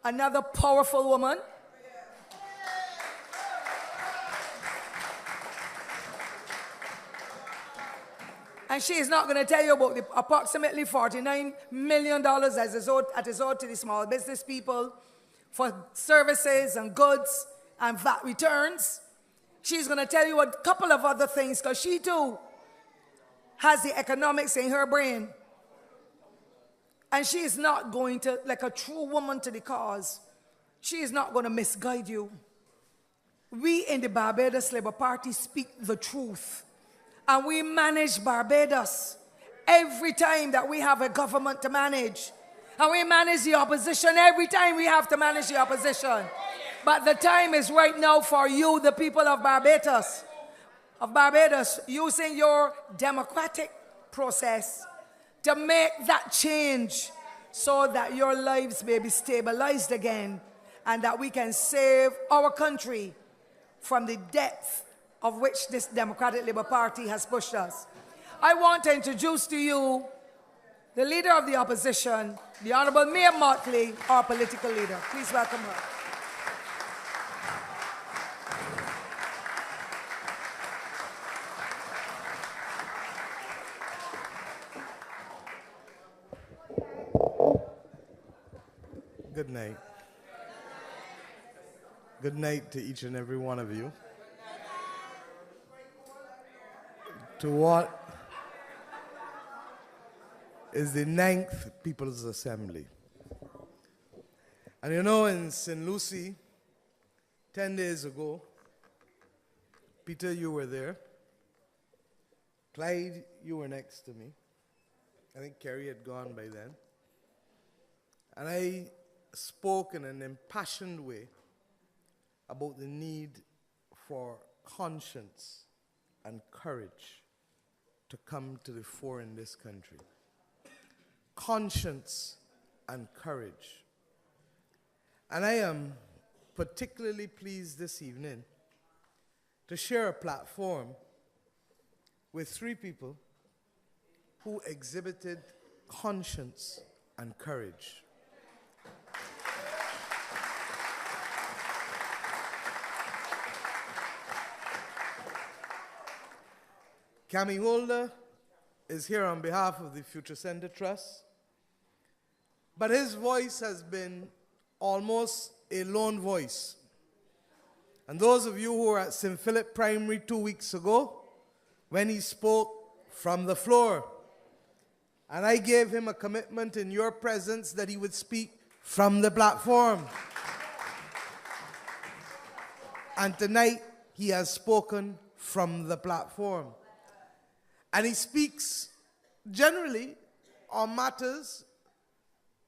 another powerful woman. And she is not going to tell you about the approximately $49 million that is owed to the small business people for services and goods and VAT returns. She's going to tell you a couple of other things because she too has the economics in her brain. And she is not going to, like a true woman to the cause, she is not going to misguide you. We in the Barbados Labour Party speak the truth. And we manage Barbados every time that we have a government to manage. And we manage the opposition every time we have to manage the opposition. But the time is right now for you, the people of Barbados, using your democratic process to make that change so that your lives may be stabilized again and that we can save our country from the depth of which this Democratic Labour Party has pushed us. I want to introduce to you the leader of the opposition, the Honourable Mayor Mottley, our political leader. Please welcome her. Good night. Good night to each and every one of you. To what is the 9th People's Assembly. And you know, in St. Lucie, 10 days ago, Peter, you were there. Clyde, you were next to me. I think Kerry had gone by then. And I spoke in an impassioned way about the need for conscience and courage to come to the fore in this country. Conscience and courage. And I am particularly pleased this evening to share a platform with 3 people who exhibited conscience and courage. Cammy Holder is here on behalf of the Future Center Trust, but his voice has been almost a lone voice. And those of you who were at St. Philip Primary 2 weeks ago, when he spoke from the floor, and I gave him a commitment in your presence that he would speak from the platform. And tonight, he has spoken from the platform. And he speaks generally on matters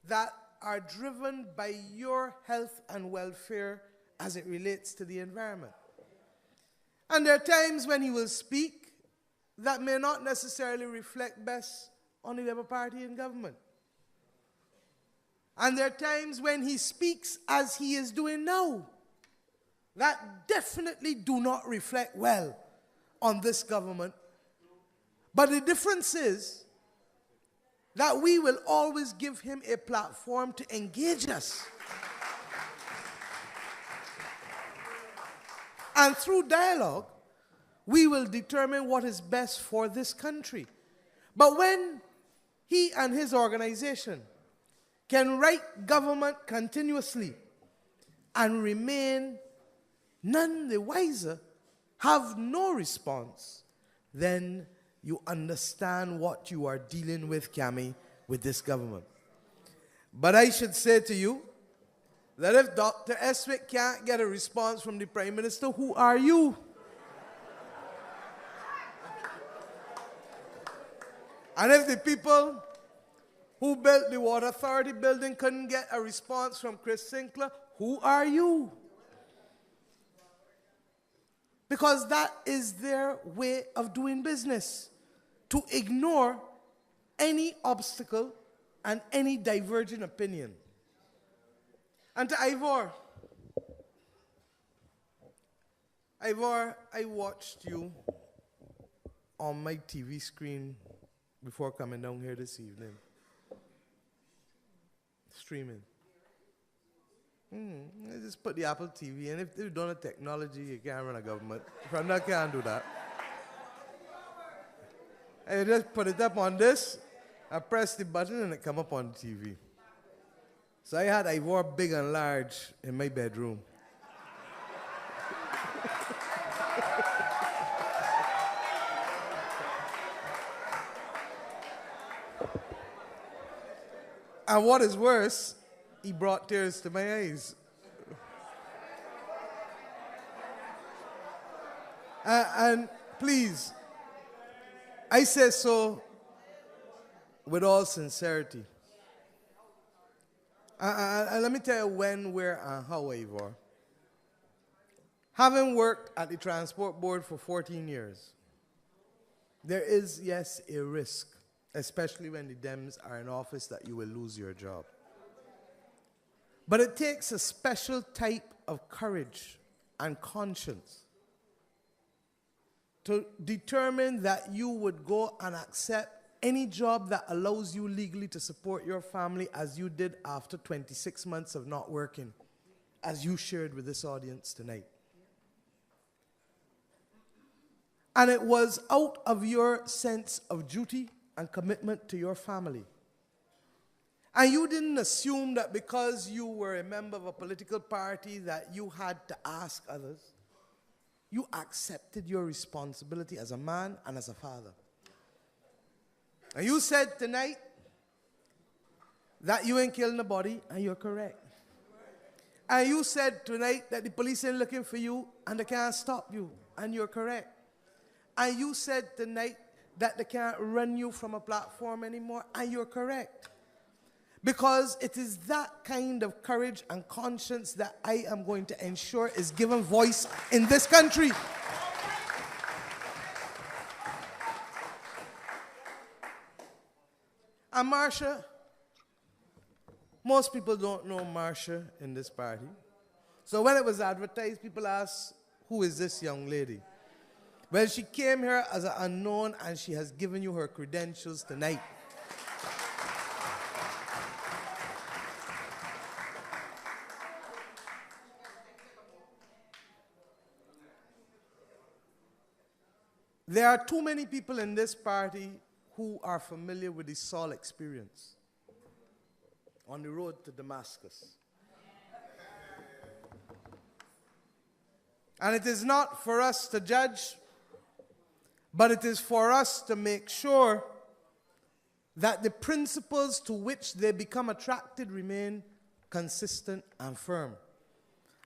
that are driven by your health and welfare as it relates to the environment. And there are times when he will speak that may not necessarily reflect best on the Labour Party in government. And there are times when he speaks as he is doing now that definitely do not reflect well on this government. But the difference is that we will always give him a platform to engage us. And through dialogue, we will determine what is best for this country. But when he and his organization can write government continuously and remain none the wiser, have no response, then you understand what you are dealing with, Cammy, with this government. But I should say to you that if Dr. Eswick can't get a response from the Prime Minister, who are you? And if the people who built the Water Authority building couldn't get a response from Chris Sinclair, who are you? Because that is their way of doing business, to ignore any obstacle and any divergent opinion. And to Ivor, I watched you on my TV screen before coming down here this evening, streaming. You just put the Apple TV, and if you don't have technology, you can't run a government. From that, can't do that. And you just put it up on this, I press the button, and it come up on the TV. So I wore big and large in my bedroom. And what is worse, he brought tears to my eyes. And please, I say so with all sincerity. And let me tell you when, where, and how, Ivor. Having worked at the Transport Board for 14 years, there is, yes, a risk, especially when the Dems are in office, that you will lose your job. But it takes a special type of courage and conscience to determine that you would go and accept any job that allows you legally to support your family, as you did after 26 months of not working, as you shared with this audience tonight. And it was out of your sense of duty and commitment to your family. And you didn't assume that because you were a member of a political party that you had to ask others. You accepted your responsibility as a man and as a father. And you said tonight that you ain't killed nobody, and you're correct. And you said tonight that the police ain't looking for you and they can't stop you, and you're correct. And you said tonight that they can't run you from a platform anymore, and you're correct. Because it is that kind of courage and conscience that I am going to ensure is given voice in this country. And Marsha, most people don't know Marsha in this party. So when it was advertised, people asked, who is this young lady? Well, she came here as an unknown, and she has given you her credentials tonight. There are too many people in this party who are familiar with the Saul experience on the road to Damascus. And it is not for us to judge, but it is for us to make sure that the principles to which they become attracted remain consistent and firm.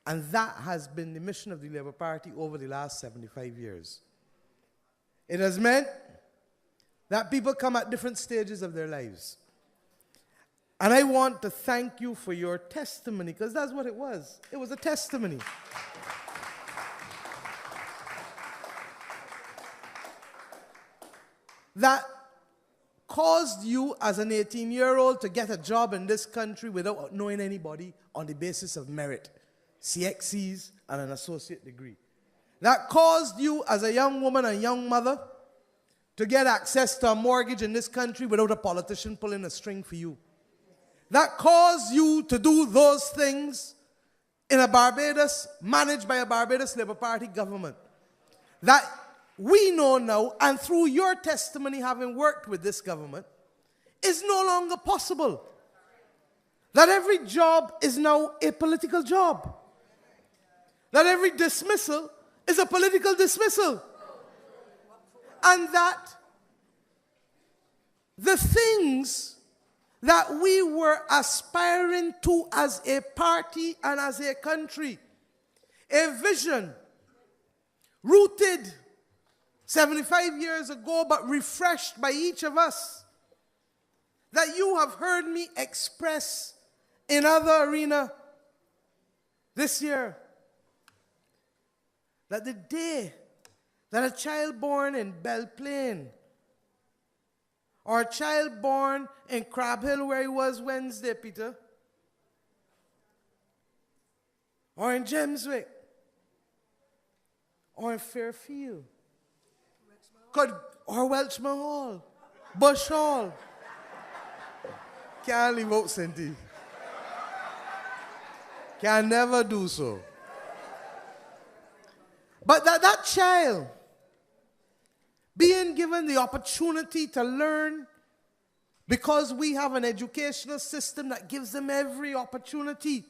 And that has been the mission of the Labour Party over the last 75 years. It has meant that people come at different stages of their lives. And I want to thank you for your testimony, because that's what it was. It was a testimony. That caused you as an 18-year-old to get a job in this country without knowing anybody, on the basis of merit, CXCs and an associate degree. That caused you as a young woman and young mother to get access to a mortgage in this country without a politician pulling a string for you. That caused you to do those things in a Barbados, managed by a Barbados Labour Party government. That we know now, and through your testimony having worked with this government, is no longer possible. That every job is now a political job. That every dismissal is a political dismissal. And that the things that we were aspiring to as a party and as a country, a vision rooted 75 years ago but refreshed by each of us, that you have heard me express in other arena this year, that the day that a child born in Belle Plaine or a child born in Crab Hill, where he was Wednesday, Peter, or in Gemswick, or in Fairfield, or Welchman Hall, Bush Hall, can't leave out St. Can never do so. But that child being given the opportunity to learn, because we have an educational system that gives them every opportunity.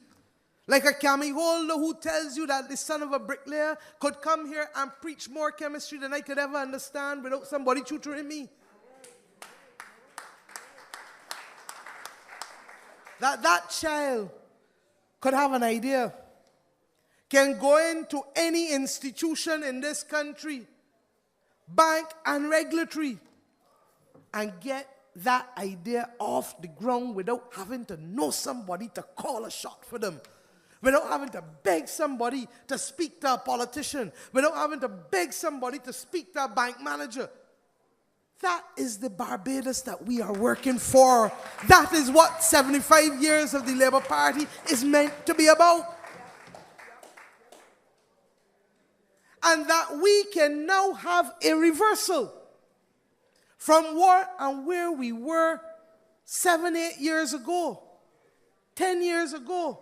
Like a cami holder who tells you that the son of a bricklayer could come here and preach more chemistry than I could ever understand without somebody tutoring me. That child could have an idea, can go into any institution in this country, bank and regulatory, and get that idea off the ground without having to know somebody to call a shot for them, without having to beg somebody to speak to a politician, without having to beg somebody to speak to a bank manager. That is the Barbados that we are working for. That is what 75 years of the Labour Party is meant to be about. And that we can now have a reversal from what and where we were 7, 8 years ago, 10 years ago.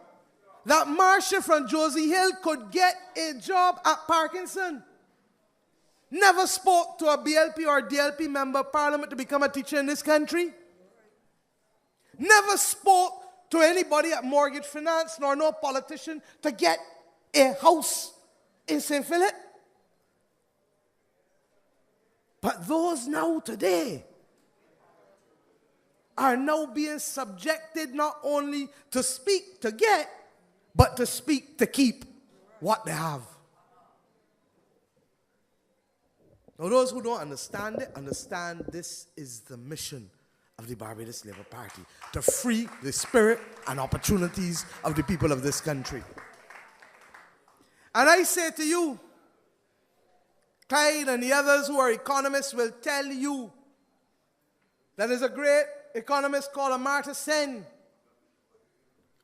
That Marcia from Josie Hill could get a job at Parkinson. Never spoke to a BLP or DLP member of parliament to become a teacher in this country. Never spoke to anybody at Mortgage Finance nor no politician to get a house in St. Philip. But those now today are now being subjected not only to speak to get, but to speak to keep what they have. Now those who don't understand it, understand this is the mission of the Barbados Labour Party, to free the spirit and opportunities of the people of this country. And I say to you, Clyde and the others who are economists will tell you that there's a great economist called Amor Sen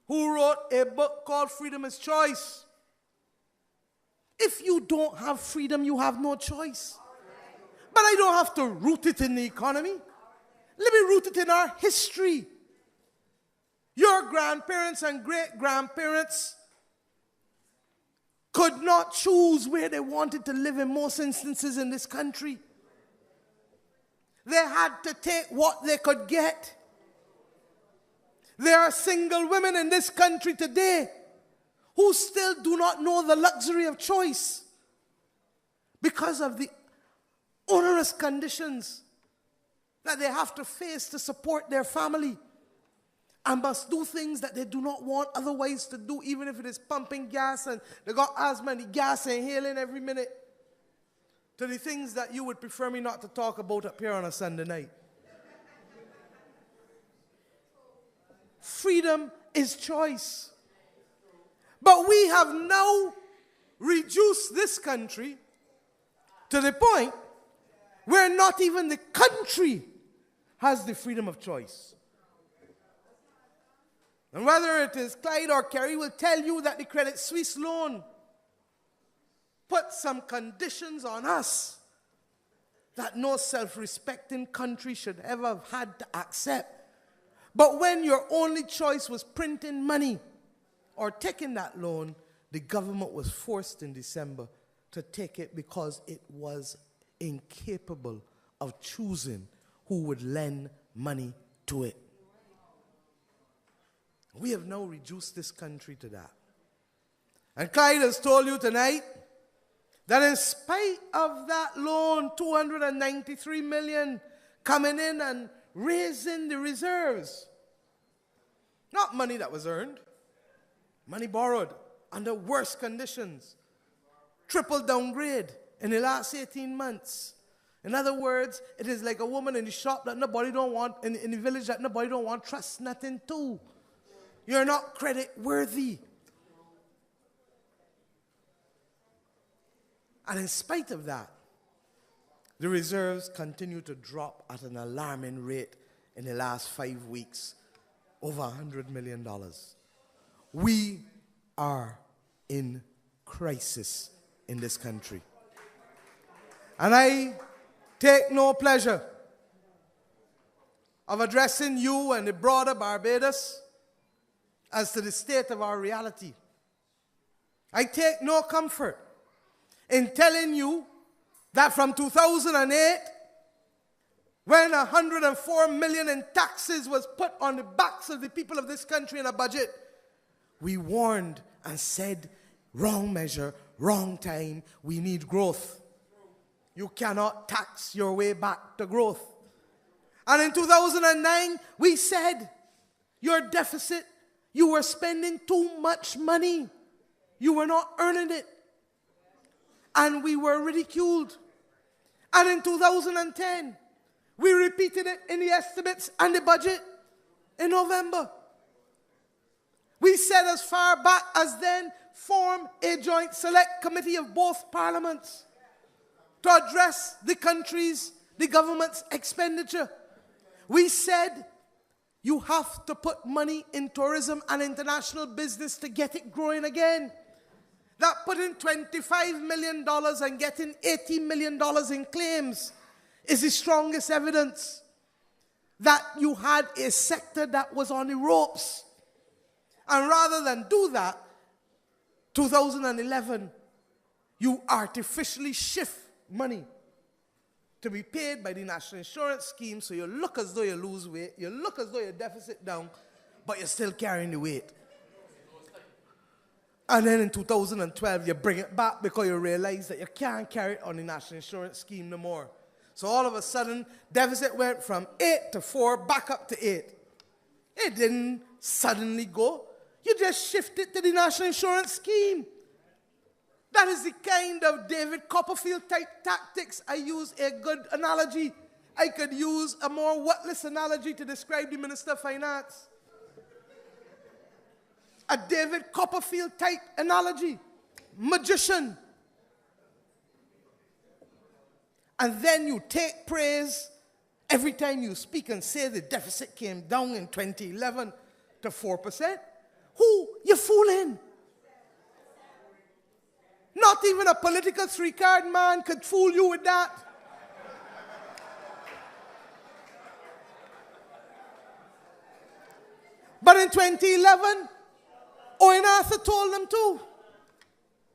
who wrote a book called Freedom is Choice. If you don't have freedom, you have no choice. But I don't have to root it in the economy. Let me root it in our history. Your grandparents and great-grandparents could not choose where they wanted to live in most instances in this country. They had to take what they could get. There are single women in this country today who still do not know the luxury of choice because of the onerous conditions that they have to face to support their family, and must do things that they do not want otherwise to do, even if it is pumping gas and they got asthma and the gas inhaling every minute, to the things that you would prefer me not to talk about up here on a Sunday night. Freedom is choice. But we have now reduced this country to the point where not even the country has the freedom of choice. And whether it is Clyde or Kerry will tell you that the Credit Suisse loan put some conditions on us that no self-respecting country should ever have had to accept. But when your only choice was printing money or taking that loan, the government was forced in December to take it because it was incapable of choosing who would lend money to it. We have now reduced this country to that. And Clyde has told you tonight that in spite of that loan, 293 million coming in and raising the reserves, not money that was earned, money borrowed under worse conditions, triple downgrade in the last 18 months. In other words, it is like a woman in the shop that nobody don't want, in the village that nobody don't want, trust nothing to. You're not credit worthy. And in spite of that, the reserves continue to drop at an alarming rate in the last 5 weeks, over $100 million. We are in crisis in this country. And I take no pleasure of addressing you and the broader Barbados as to the state of our reality. I take no comfort in telling you that from 2008, when 104 million in taxes was put on the backs of the people of this country in a budget, we warned and said, wrong measure, wrong time, we need growth. You cannot tax your way back to growth. And in 2009, we said, your deficit, you were spending too much money. You were not earning it. And we were ridiculed. And in 2010, we repeated it in the estimates and the budget in November. We said as far back as then, form a joint select committee of both parliaments to address the government's expenditure. We said you have to put money in tourism and international business to get it growing again. That putting $25 million and getting $80 million in claims is the strongest evidence that you had a sector that was on the ropes. And rather than do that, 2011, you artificially shift money to be paid by the National Insurance Scheme, so you look as though you lose weight, you look as though your deficit down, but you're still carrying the weight. And then in 2012, you bring it back because you realize that you can't carry it on the National Insurance Scheme no more. So all of a sudden, deficit went from 8 to 4, back up to 8. It didn't suddenly go. You just shifted to the National Insurance Scheme. That is the kind of David Copperfield type tactics. I use a good analogy. I could use a more worthless analogy to describe the Minister of Finance. A David Copperfield type analogy. Magician. And then you take praise every time you speak and say the deficit came down in 2011 to 4%. Who you fooling? Not even a political three-card man could fool you with that. But in 2011, Owen Arthur told them too.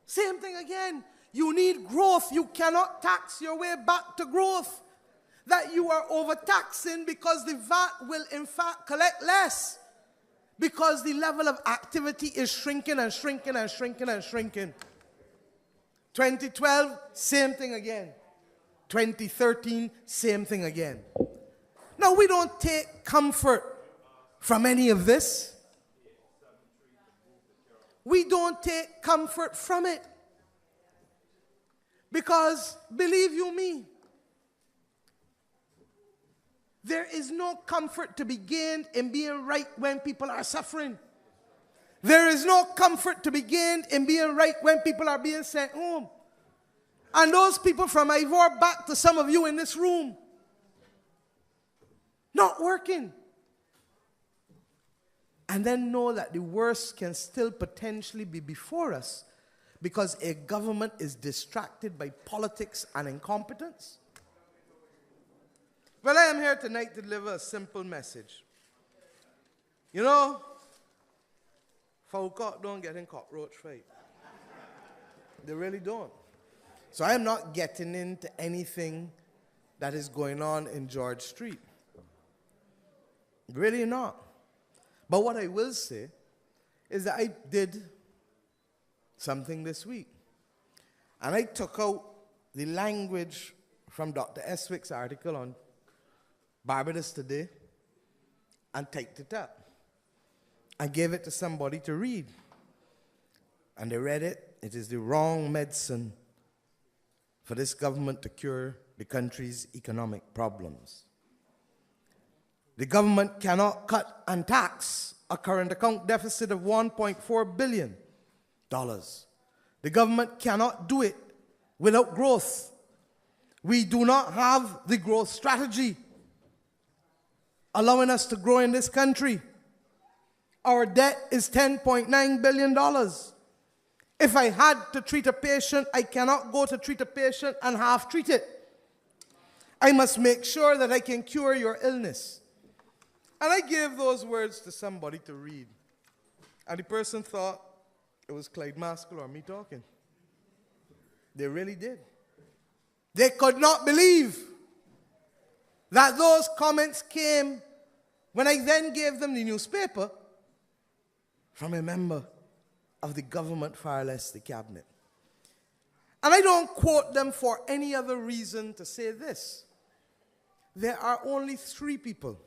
Same thing again. You need growth. You cannot tax your way back to growth. That you are overtaxing because the VAT will in fact collect less. Because the level of activity is shrinking and shrinking and shrinking and shrinking. 2012, same thing again. 2013, same thing again. Now, we don't take comfort from any of this. We don't take comfort from it. Because, believe you me, there is no comfort to be gained in being right when people are suffering. There is no comfort to be gained in being right when people are being sent home. And those people from Ivor back to some of you in this room, not working. And then know that the worst can still potentially be before us because a government is distracted by politics and incompetence. Well, I am here tonight to deliver a simple message. You know, folk don't get in cockroach fight. They really don't. So I am not getting into anything that is going on in George Street. Really not. But what I will say is that I did something this week. And I took out the language from Dr. Eswick's article on Barbados Today and typed it up. I gave it to somebody to read. And they read it. It is the wrong medicine for this government to cure the country's economic problems. The government cannot cut and tax a current account deficit of $1.4 billion. The government cannot do it without growth. We do not have the growth strategy allowing us to grow in this country. Our debt is $10.9 billion. If I had to treat a patient, I cannot go to treat a patient and half treat it. I must make sure that I can cure your illness. And I gave those words to somebody to read. And the person thought It was Clyde Maskell or me talking. They really did. They could not believe that those comments came when I then gave them the newspaper from a member of the government, far less the cabinet. And I don't quote them for any other reason to say this. There are only 3 people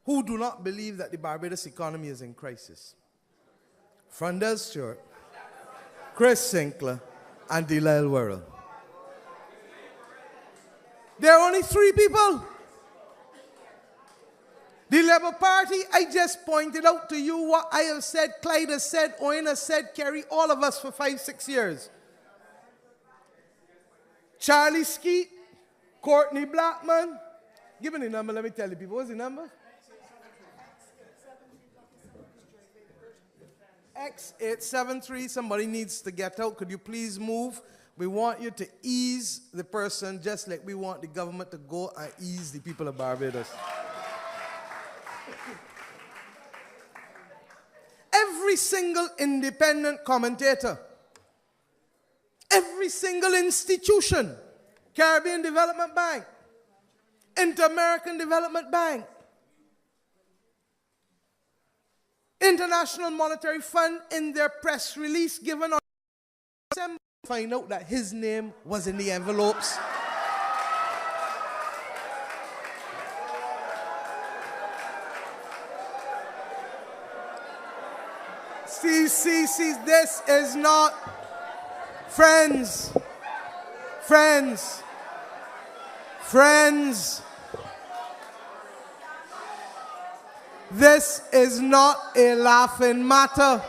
who do not believe that the Barbados economy is in crisis. Frondell Stewart, Chris Sinclair, and Delisle Worrell. There are only 3 people. The Labour Party, I just pointed out to you what I have said, Clyde has said, Owen has said, Kerry, all of us for 5-6 years. Charlie Skeet, Courtney Blackman. Give me the number, let me tell you people. What's the number? X873. Somebody needs to get out. Could you please move? We want you to ease the person just like we want the government to go and ease the people of Barbados. Every single independent commentator, every single institution, Caribbean Development Bank, Inter-American Development Bank, International Monetary Fund, in their press release given on December, find out that his name was in the envelopes. See, this is not, friends, this is not a laughing matter.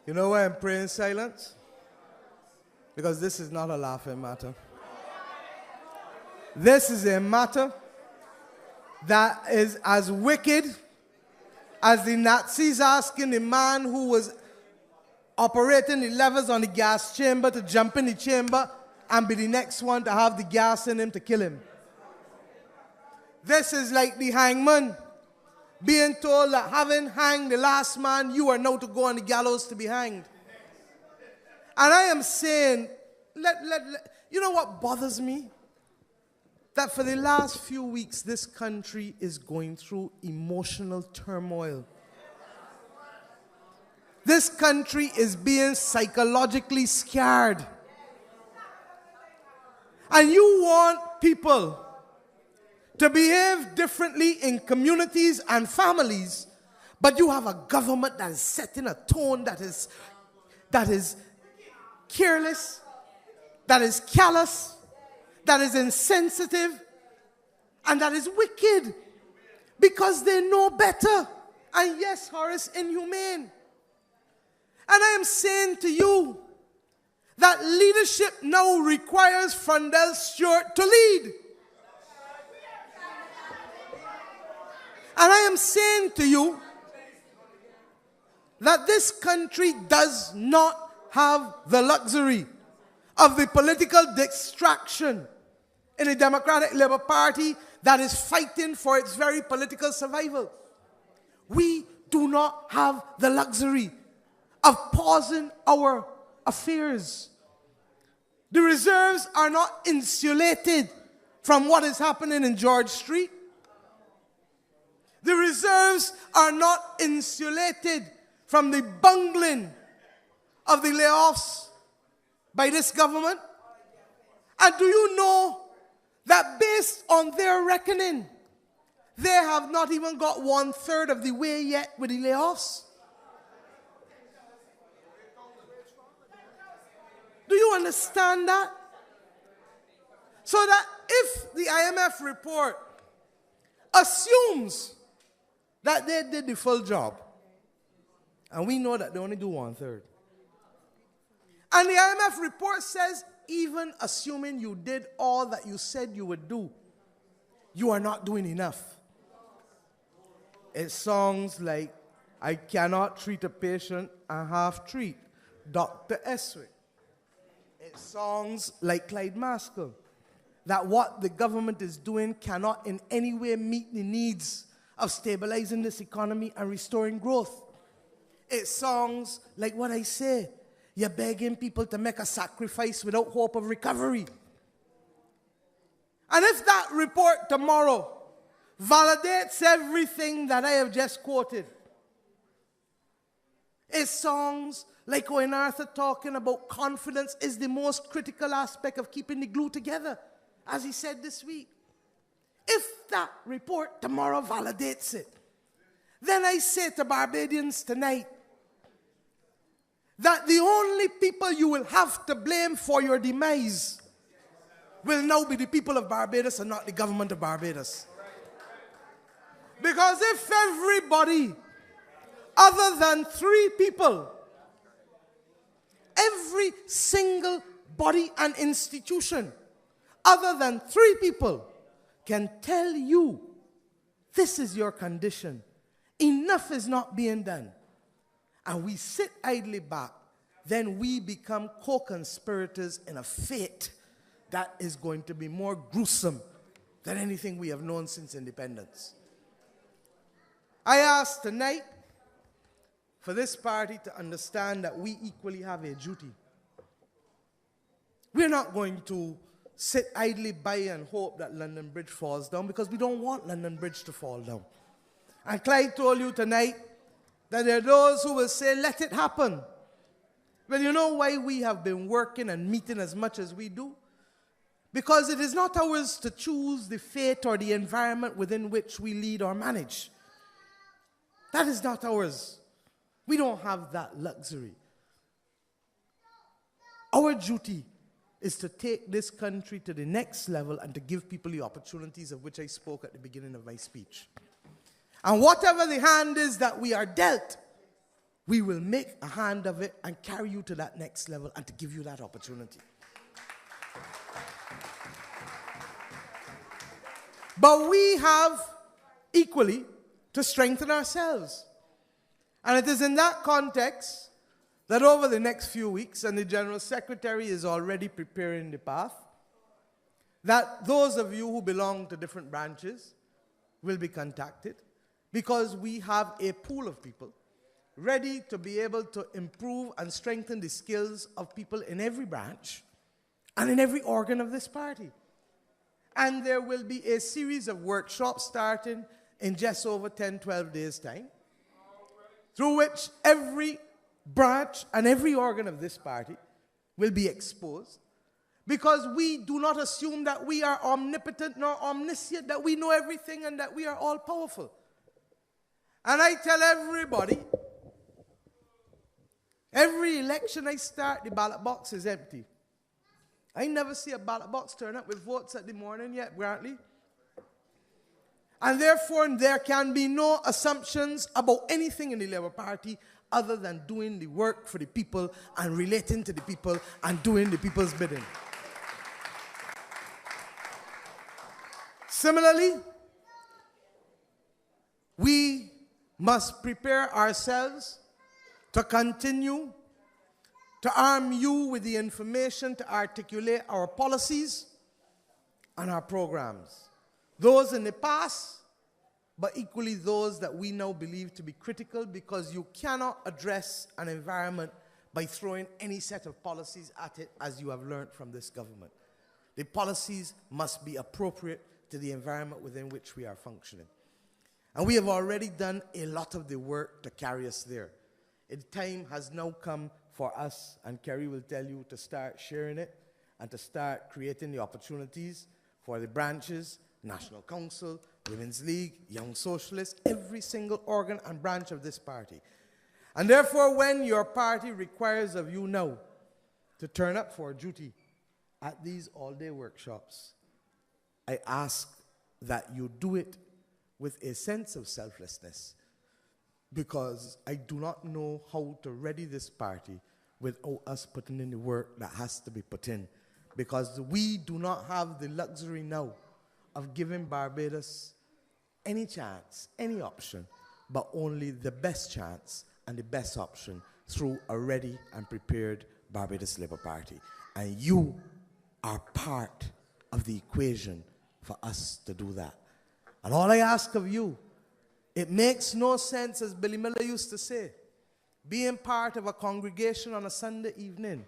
You know why I'm praying silence? Because this is not a laughing matter. This is a matter that is as wicked as the Nazis asking the man who was operating the levers on the gas chamber to jump in the chamber and be the next one to have the gas in him to kill him. This is like the hangman being told that having hanged the last man, you are now to go on the gallows to be hanged. And I am saying, you know what bothers me? That for the last few weeks, this country is going through emotional turmoil. This country is being psychologically scared. And you want people to behave differently in communities and families, but you have a government that is setting a tone that is careless, that is callous, that is insensitive, and that is wicked because they know better. And yes, Horace, inhumane. And I am saying to you that leadership now requires Frondell Stewart to lead. And I am saying to you that this country does not have the luxury of the political distraction in the Democratic Labour Party that is fighting for its very political survival. We do not have the luxury of pausing our affairs. The reserves are not insulated from what is happening in George Street. The reserves are not insulated from the bungling of the layoffs by this government. And do you know that based on their reckoning, they have not even got 1/3 of the way yet with the layoffs? understand that? So that if the IMF report assumes that they did the full job, and we know that they only do 1/3, and the IMF report says, even assuming you did all that you said you would do, you are not doing enough. It sounds like I cannot treat a patient and half treat Dr. Eswick. It sounds like Clyde Maskell, that what the government is doing cannot in any way meet the needs of stabilizing this economy and restoring growth. It sounds like what I say. You're begging people to make a sacrifice without hope of recovery. And if that report tomorrow validates everything that I have just quoted, it sounds like Owen Arthur talking about confidence is the most critical aspect of keeping the glue together, as he said this week. If that report tomorrow validates it, then I say to Barbadians tonight that the only people you will have to blame for your demise will now be the people of Barbados and not the government of Barbados. Because if everybody other than 3 people, every single body and institution other than 3 people can tell you this is your condition, enough is not being done, and we sit idly back, then we become co-conspirators in a fate that is going to be more gruesome than anything we have known since independence. I ask tonight for this party to understand that we equally have a duty. We're not going to sit idly by and hope that London Bridge falls down, because we don't want London Bridge to fall down. And Clyde told you tonight that there are those who will say, let it happen. Well, you know why we have been working and meeting as much as we do? Because it is not ours to choose the fate or the environment within which we lead or manage. That is not ours. We don't have that luxury. Our duty is to take this country to the next level and to give people the opportunities of which I spoke at the beginning of my speech. And whatever the hand is that we are dealt, we will make a hand of it and carry you to that next level and to give you that opportunity. But we have equally to strengthen ourselves. And it is in that context that over the next few weeks, and the General Secretary is already preparing the path, that those of you who belong to different branches will be contacted, because we have a pool of people ready to be able to improve and strengthen the skills of people in every branch and in every organ of this party. And there will be a series of workshops starting in just over 10, 12 days' time, through which every branch and every organ of this party will be exposed, because we do not assume that we are omnipotent nor omniscient, that we know everything and that we are all powerful. And I tell everybody, every election I start, the ballot box is empty. I never see a ballot box turn up with votes at the morning yet, Grantley. And therefore, there can be no assumptions about anything in the Labour Party other than doing the work for the people and relating to the people and doing the people's bidding. Similarly, we must prepare ourselves to continue to arm you with the information to articulate our policies and our programs. Those in the past, but equally those that we now believe to be critical, because you cannot address an environment by throwing any set of policies at it, as you have learned from this government. The policies must be appropriate to the environment within which we are functioning. And we have already done a lot of the work to carry us there. The time has now come for us, and Kerry will tell you, to start sharing it and to start creating the opportunities for the branches, National Council, Women's League, Young Socialists, every single organ and branch of this party. And therefore, when your party requires of you now to turn up for duty at these all-day workshops, I ask that you do it with a sense of selflessness, because I do not know how to ready this party without us putting in the work that has to be put in, because we do not have the luxury now of giving Barbados any chance, any option, but only the best chance and the best option through a ready and prepared Barbados Labour Party. And you are part of the equation for us to do that. And all I ask of you, it makes no sense, as Billy Miller used to say, being part of a congregation on a Sunday evening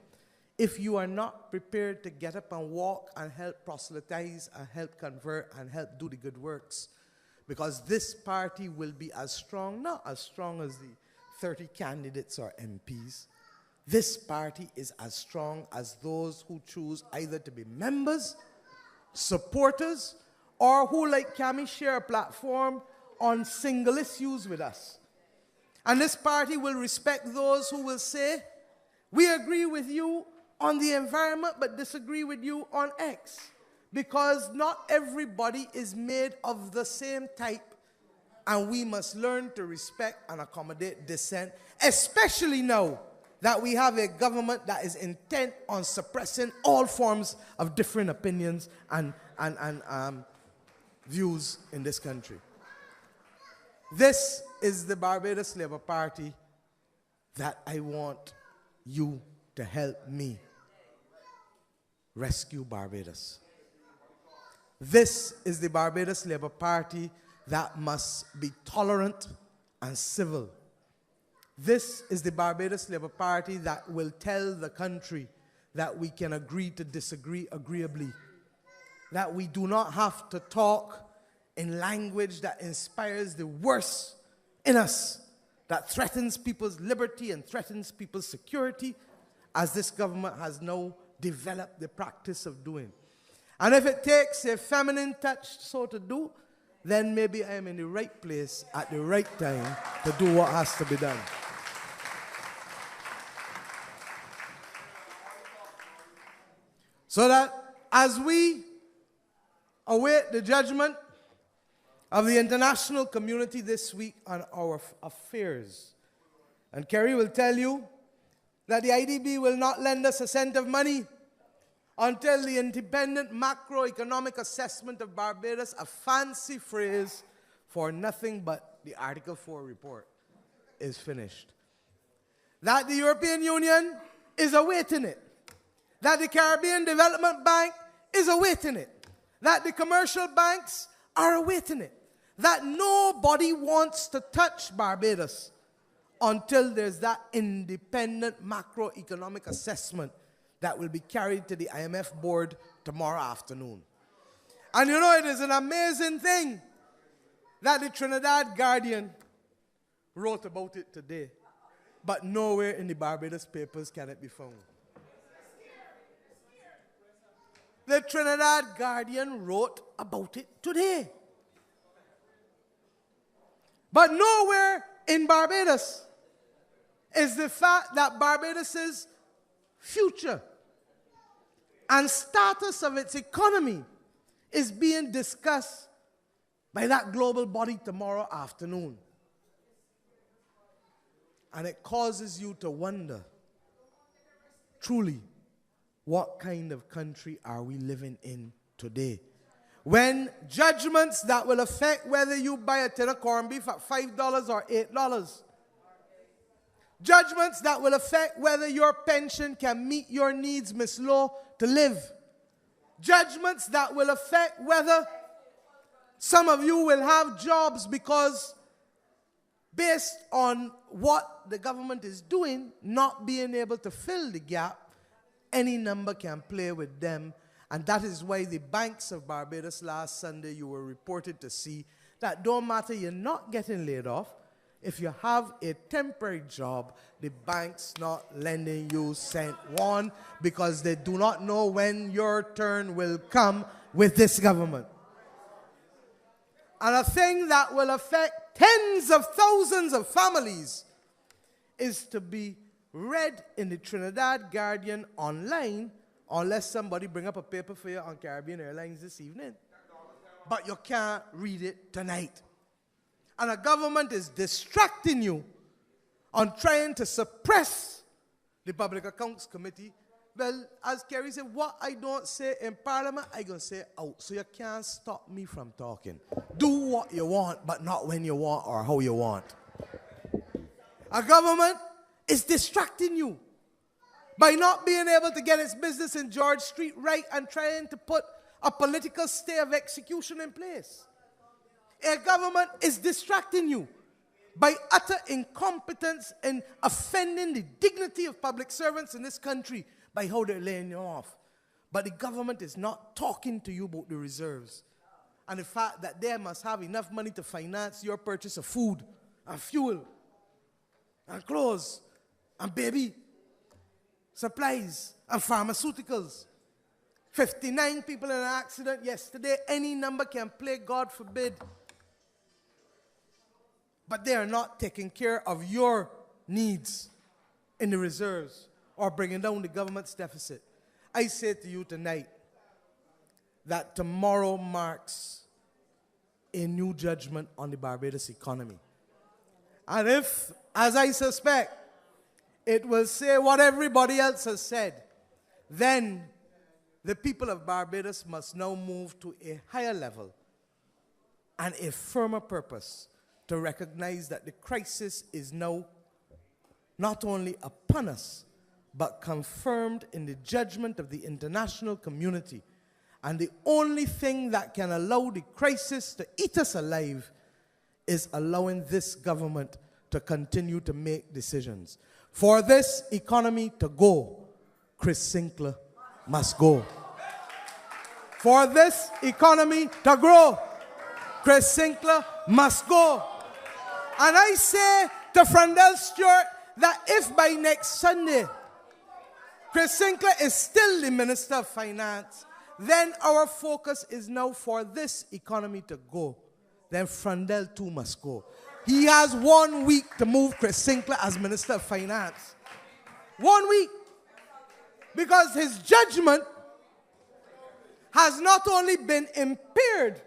if you are not prepared to get up and walk and help proselytize and help convert and help do the good works. Because this party will be as strong, not as strong as the 30 candidates or MPs. This party is as strong as those who choose either to be members, supporters, or who, like Cami, share a platform on single issues with us. And this party will respect those who will say, we agree with you on the environment but disagree with you on X. Because not everybody is made of the same type, and we must learn to respect and accommodate dissent, especially now that we have a government that is intent on suppressing all forms of different opinions and views in this country. This is the Barbados Labour Party that I want you to help me rescue Barbados. This is the Barbados Labour Party that must be tolerant and civil. This is the Barbados Labour Party that will tell the country that we can agree to disagree agreeably, that we do not have to talk in language that inspires the worst in us, that threatens people's liberty and threatens people's security, as this government has now developed the practice of doing. And if it takes a feminine touch so to do, then maybe I am in the right place at the right time to do what has to be done. So that as we await the judgment of the international community this week on our affairs, and Kerry will tell you that the IDB will not lend us a cent of money until the independent macroeconomic assessment of Barbados, a fancy phrase for nothing but the Article 4 report, is finished. That the European Union is awaiting it. That the Caribbean Development Bank is awaiting it. That the commercial banks are awaiting it. That nobody wants to touch Barbados until there's that independent macroeconomic assessment that will be carried to the IMF board tomorrow afternoon. And you know, it is an amazing thing that the Trinidad Guardian wrote about it today, but nowhere in the Barbados papers can it be found. The Trinidad Guardian wrote about it today. But nowhere in Barbados is the fact that Barbados's future and status of its economy is being discussed by that global body tomorrow afternoon. And it causes you to wonder, truly, what kind of country are we living in today? When judgments that will affect whether you buy a tin of corned beef at $5 or $8, judgments that will affect whether your pension can meet your needs, Miss Lowe, to live. Judgments that will affect whether some of you will have jobs because based on what the government is doing, not being able to fill the gap, any number can play with them. And that is why the banks of Barbados last Sunday, you were reported to see that don't matter, you're not getting laid off. If you have a temporary job, the bank's not lending you cent one because they do not know when your turn will come with this government. And a thing that will affect tens of thousands of families is to be read in the Trinidad Guardian online, unless somebody bring up a paper for you on Caribbean Airlines this evening. But you can't read it tonight. And the government is distracting you on trying to suppress the Public Accounts Committee. Well, as Kerry said, what I don't say in Parliament, I going to say out. So you can't stop me from talking. Do what you want, but not when you want or how you want. A government is distracting you by not being able to get its business in George Street right and trying to put a political stay of execution in place. A government is distracting you by utter incompetence in offending the dignity of public servants in this country by how they're laying you off. But the government is not talking to you about the reserves and the fact that they must have enough money to finance your purchase of food and fuel and clothes and baby supplies and pharmaceuticals. 59 people in an accident yesterday. Any number can play, God forbid. But they are not taking care of your needs in the reserves or bringing down the government's deficit. I say to you tonight that tomorrow marks a new judgment on the Barbados economy. And if, as I suspect, it will say what everybody else has said, then the people of Barbados must now move to a higher level and a firmer purpose to recognize that the crisis is now not only upon us, but confirmed in the judgment of the international community. And the only thing that can allow the crisis to eat us alive is allowing this government to continue to make decisions. For this economy to go, Chris Sinclair must go. For this economy to grow, Chris Sinclair must go. And I say to Frandel Stewart that if by next Sunday, Chris Sinclair is still the Minister of Finance, then our focus is now for this economy to go. Then Frandel too must go. He has 1 week to move Chris Sinclair as Minister of Finance. 1 week. Because his judgment has not only been impaired,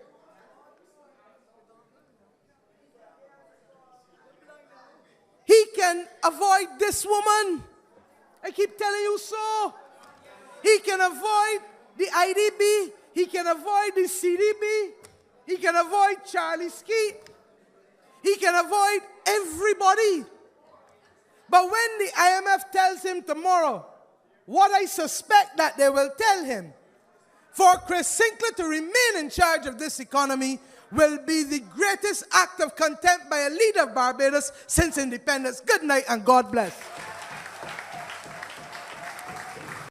he can avoid this woman. I keep telling you so. He can avoid the IDB. He can avoid the CDB. He can avoid Charlie Skeet. He can avoid everybody. But when the IMF tells him tomorrow, what I suspect that they will tell him, for Chris Sinclair to remain in charge of this economy will be the greatest act of contempt by a leader of Barbados since independence. Good night and God bless.